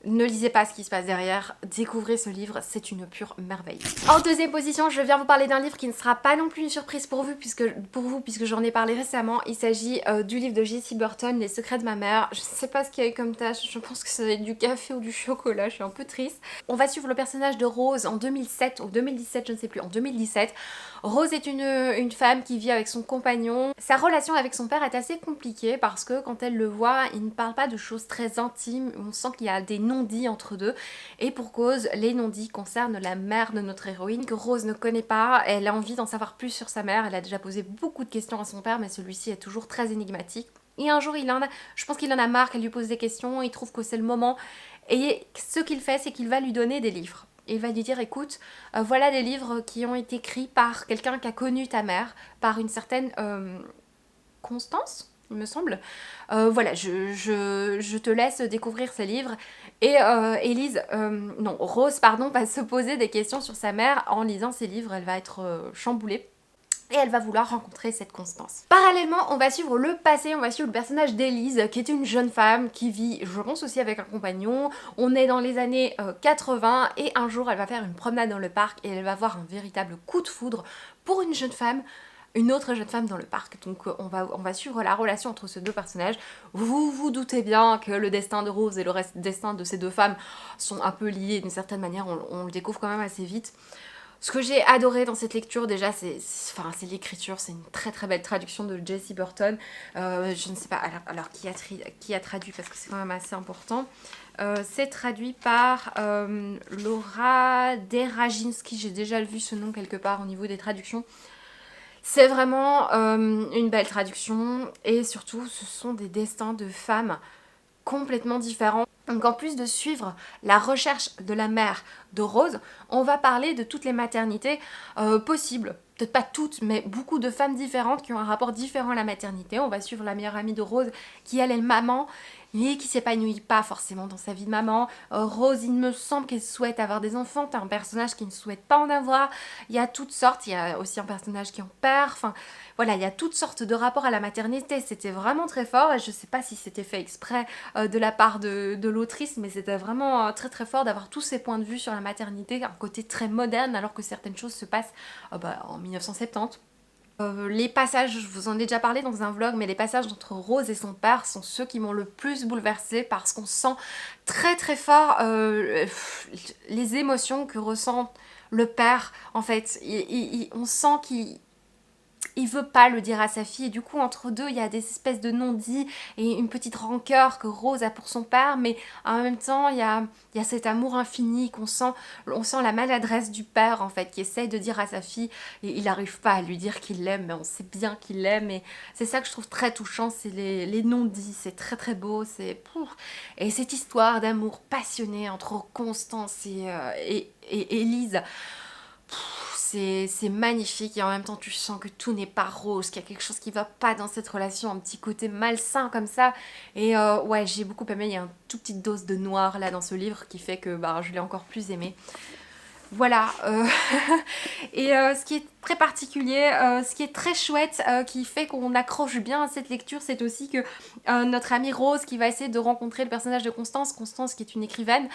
Ne lisez pas ce qui se passe derrière, découvrez ce livre, c'est une pure merveille. En deuxième position, je viens vous parler d'un livre qui ne sera pas non plus une surprise pour vous puisque j'en ai parlé récemment. Il s'agit du livre de Jessie Burton, Les secrets de ma mère. Je ne sais pas ce qu'il y a eu comme tâche, je pense que ça va être du café ou du chocolat, je suis un peu triste. On va suivre le personnage de Rose en 2007 ou 2017, je ne sais plus, en 2017. Rose est une femme qui vit avec son compagnon. Sa relation avec son père est assez compliquée parce que quand elle le voit, il ne parle pas de choses très intimes, on sent qu'il y a des non-dits entre deux et pour cause, les non-dits concernent la mère de notre héroïne que Rose ne connaît pas, elle a envie d'en savoir plus sur sa mère, elle a déjà posé beaucoup de questions à son père mais celui-ci est toujours très énigmatique. Et un jour, je pense qu'il en a marre qu'elle lui pose des questions, il trouve que c'est le moment et ce qu'il fait c'est qu'il va lui donner des livres. Et il va lui dire écoute, voilà des livres qui ont été écrits par quelqu'un qui a connu ta mère, par une certaine Constance, il me semble. Voilà, je te laisse découvrir ces livres. Et Rose, pardon, va se poser des questions sur sa mère en lisant ces livres. Elle va être chamboulée. Et elle va vouloir rencontrer cette Constance. Parallèlement, on va suivre le passé, on va suivre le personnage d'Élise, qui est une jeune femme qui vit, je pense aussi avec un compagnon. On est dans les années 80 et un jour elle va faire une promenade dans le parc et elle va avoir un véritable coup de foudre pour une jeune femme, une autre jeune femme dans le parc. Donc on va suivre la relation entre ces deux personnages. Vous vous doutez bien que le destin de Rose et le destin de ces deux femmes sont un peu liés d'une certaine manière, on le découvre quand même assez vite. Ce que j'ai adoré dans cette lecture déjà c'est l'écriture, c'est une très très belle traduction de Jessie Burton. Je ne sais pas alors qui a traduit parce que c'est quand même assez important. C'est traduit par Laura Deraginski, j'ai déjà vu ce nom quelque part au niveau des traductions. C'est vraiment une belle traduction et surtout ce sont des destins de femmes complètement différents. Donc en plus de suivre la recherche de la mère de Rose, on va parler de toutes les maternités possibles. Peut-être pas toutes, mais beaucoup de femmes différentes qui ont un rapport différent à la maternité. On va suivre la meilleure amie de Rose qui elle est maman et qui s'épanouit pas forcément dans sa vie de maman. Rose, il me semble qu'elle souhaite avoir des enfants, t'as un personnage qui ne souhaite pas en avoir. Il y a toutes sortes, il y a aussi un personnage qui en perd, enfin voilà, il y a toutes sortes de rapports à la maternité. C'était vraiment très fort et je sais pas si c'était fait exprès de la part de l'autrice, mais c'était vraiment très très fort d'avoir tous ces points de vue sur la maternité, un côté très moderne alors que certaines choses se passent en 1970. Les passages, je vous en ai déjà parlé dans un vlog, mais les passages entre Rose et son père sont ceux qui m'ont le plus bouleversée parce qu'on sent très très fort les émotions que ressent le père. En fait, on sent qu'il veut pas le dire à sa fille et du coup entre deux il y a des espèces de non-dits et une petite rancœur que Rose a pour son père, mais en même temps il y a cet amour infini on sent la maladresse du père en fait qui essaye de dire à sa fille et il n'arrive pas à lui dire qu'il l'aime, mais on sait bien qu'il l'aime et c'est ça que je trouve très touchant, c'est les non-dits, c'est très très beau, et cette histoire d'amour passionné entre Constance et Élise. C'est magnifique et en même temps tu sens que tout n'est pas rose, qu'il y a quelque chose qui va pas dans cette relation, un petit côté malsain comme ça. Et ouais, j'ai beaucoup aimé, il y a une toute petite dose de noir là dans ce livre qui fait que je l'ai encore plus aimé. Voilà, et ce qui est très particulier, ce qui est très chouette, qui fait qu'on accroche bien à cette lecture, c'est aussi que notre amie Rose qui va essayer de rencontrer le personnage de Constance, Constance qui est une écrivaine,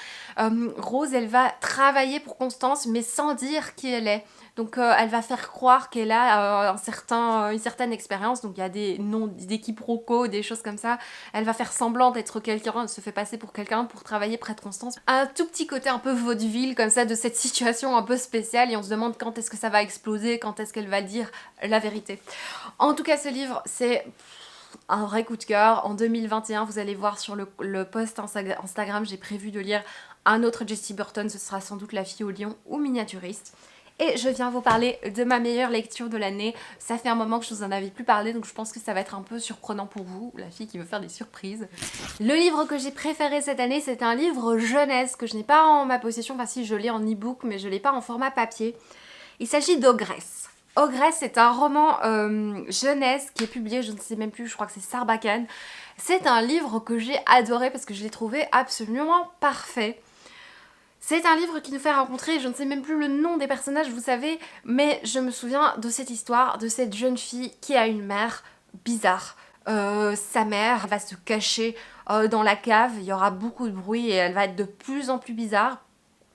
Rose elle va travailler pour Constance mais sans dire qui elle est. Donc elle va faire croire qu'elle a une certaine expérience, donc il y a des noms, des quiproquos, des choses comme ça. Elle va faire semblant d'être quelqu'un, elle se fait passer pour quelqu'un pour travailler près de Constance. Un tout petit côté un peu vaudeville comme ça de cette situation un peu spéciale et on se demande quand est-ce que ça va exploser, quand est-ce qu'elle va dire la vérité. En tout cas ce livre c'est un vrai coup de cœur. En 2021 vous allez voir sur le post Instagram, j'ai prévu de lire un autre Jessie Burton, ce sera sans doute La fille au lion ou Miniaturiste. Et je viens vous parler de ma meilleure lecture de l'année. Ça fait un moment que je vous en avais plus parlé, donc je pense que ça va être un peu surprenant pour vous, la fille qui veut faire des surprises. Le livre que j'ai préféré cette année, c'est un livre jeunesse que je n'ai pas en ma possession, enfin si je l'ai en e-book, mais je l'ai pas en format papier. Il s'agit d'Ogresse. Ogresse, c'est un roman jeunesse qui est publié, je ne sais même plus, je crois que c'est Sarbacane. C'est un livre que j'ai adoré parce que je l'ai trouvé absolument parfait. C'est un livre qui nous fait rencontrer, je ne sais même plus le nom des personnages, vous savez, mais je me souviens de cette histoire, de cette jeune fille qui a une mère bizarre. Sa mère va se cacher dans la cave, il y aura beaucoup de bruit et elle va être de plus en plus bizarre.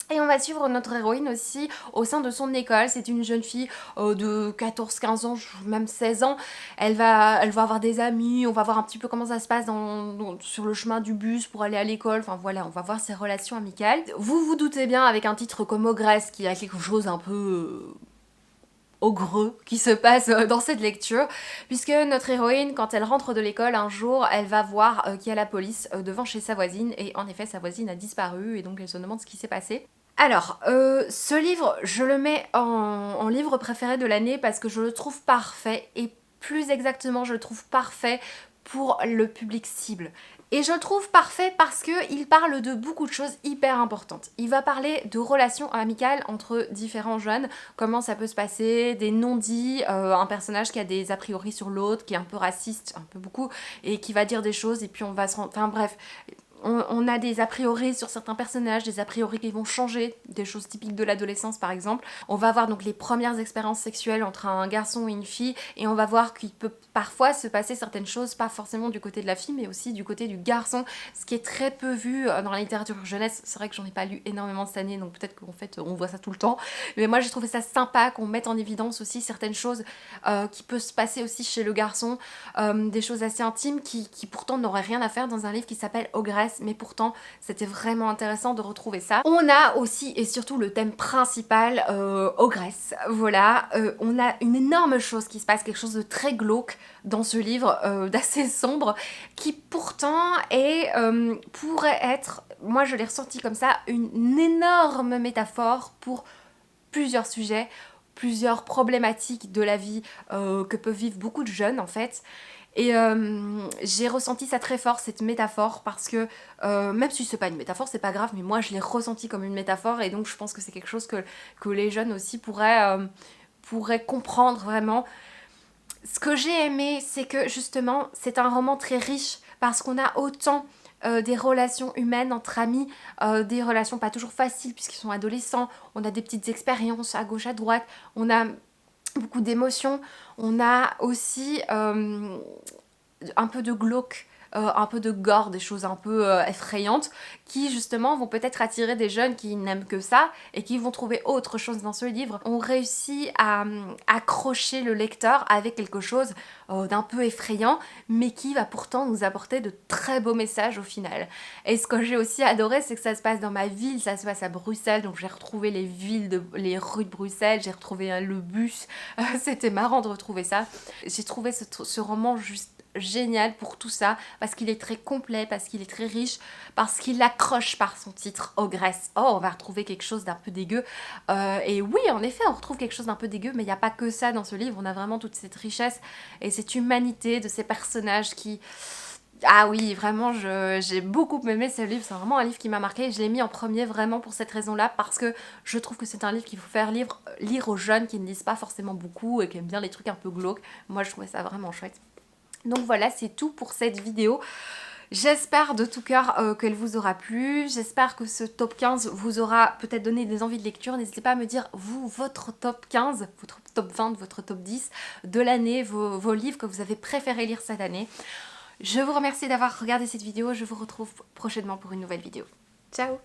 Et on va suivre notre héroïne aussi au sein de son école. C'est une jeune fille de 14-15 ans, même 16 ans. Elle va avoir des amis, on va voir un petit peu comment ça se passe sur le chemin du bus pour aller à l'école. Enfin voilà, on va voir ses relations amicales. Vous vous doutez bien avec un titre comme Ogresse qu'il y a quelque chose un peu ogreux qui se passe dans cette lecture, puisque notre héroïne, quand elle rentre de l'école un jour, elle va voir qu'il y a la police devant chez sa voisine, et en effet sa voisine a disparu et donc elle se demande ce qui s'est passé. Alors, ce livre, je le mets en livre préféré de l'année parce que je le trouve parfait, et plus exactement je le trouve parfait pour le public cible. Et je le trouve parfait parce qu'il parle de beaucoup de choses hyper importantes. Il va parler de relations amicales entre différents jeunes, comment ça peut se passer, des non-dits, un personnage qui a des a priori sur l'autre, qui est un peu raciste, un peu beaucoup, et qui va dire des choses et puis on va se rendre... Enfin bref, on a des a priori sur certains personnages, des a priori qui vont changer, des choses typiques de l'adolescence par exemple. On va voir donc les premières expériences sexuelles entre un garçon et une fille, et on va voir qu'il peut parfois se passer certaines choses, pas forcément du côté de la fille, mais aussi du côté du garçon, ce qui est très peu vu dans la littérature jeunesse. C'est vrai que j'en ai pas lu énormément cette année, donc peut-être qu'en fait on voit ça tout le temps, mais moi j'ai trouvé ça sympa qu'on mette en évidence aussi certaines choses qui peuvent se passer aussi chez le garçon, des choses assez intimes qui pourtant n'auraient rien à faire dans un livre qui s'appelle Ogresse, mais pourtant c'était vraiment intéressant de retrouver ça. On a aussi et surtout le thème principal, Ogresse, voilà, on a une énorme chose qui se passe, quelque chose de très glauque dans ce livre, d'assez sombre, qui pourtant pourrait être, moi je l'ai ressenti comme ça, une énorme métaphore pour plusieurs sujets, plusieurs problématiques de la vie que peuvent vivre beaucoup de jeunes en fait. Et j'ai ressenti ça très fort, cette métaphore, parce que même si c'est pas une métaphore, c'est pas grave, mais moi je l'ai ressenti comme une métaphore, et donc je pense que c'est quelque chose que les jeunes aussi pourraient comprendre vraiment. Ce que j'ai aimé, c'est que justement c'est un roman très riche, parce qu'on a autant des relations humaines entre amis, des relations pas toujours faciles puisqu'ils sont adolescents, on a des petites expériences à gauche à droite, on a beaucoup d'émotions, on a aussi un peu de glauque, un peu de gore, des choses un peu effrayantes qui justement vont peut-être attirer des jeunes qui n'aiment que ça et qui vont trouver autre chose dans ce livre. On réussit à accrocher le lecteur avec quelque chose d'un peu effrayant mais qui va pourtant nous apporter de très beaux messages au final. Et ce que j'ai aussi adoré, c'est que ça se passe dans ma ville, ça se passe à Bruxelles, donc j'ai retrouvé les rues de Bruxelles, j'ai retrouvé le bus, c'était marrant de retrouver ça. J'ai trouvé ce roman juste génial pour tout ça, parce qu'il est très complet, parce qu'il est très riche, parce qu'il accroche par son titre, Ogresse. Oh, on va retrouver quelque chose d'un peu dégueu. Et oui, en effet, on retrouve quelque chose d'un peu dégueu, mais il n'y a pas que ça dans ce livre, on a vraiment toute cette richesse et cette humanité de ces personnages qui... Ah oui, vraiment, j'ai beaucoup aimé ce livre, c'est vraiment un livre qui m'a marqué, je l'ai mis en premier vraiment pour cette raison-là, parce que je trouve que c'est un livre qu'il faut faire lire aux jeunes qui ne lisent pas forcément beaucoup et qui aiment bien les trucs un peu glauques. Moi, je trouvais ça vraiment chouette. Donc voilà, c'est tout pour cette vidéo. J'espère de tout cœur qu'elle vous aura plu. J'espère que ce top 15 vous aura peut-être donné des envies de lecture. N'hésitez pas à me dire, vous, votre top 15, votre top 20, votre top 10 de l'année, vos livres que vous avez préféré lire cette année. Je vous remercie d'avoir regardé cette vidéo. Je vous retrouve prochainement pour une nouvelle vidéo. Ciao!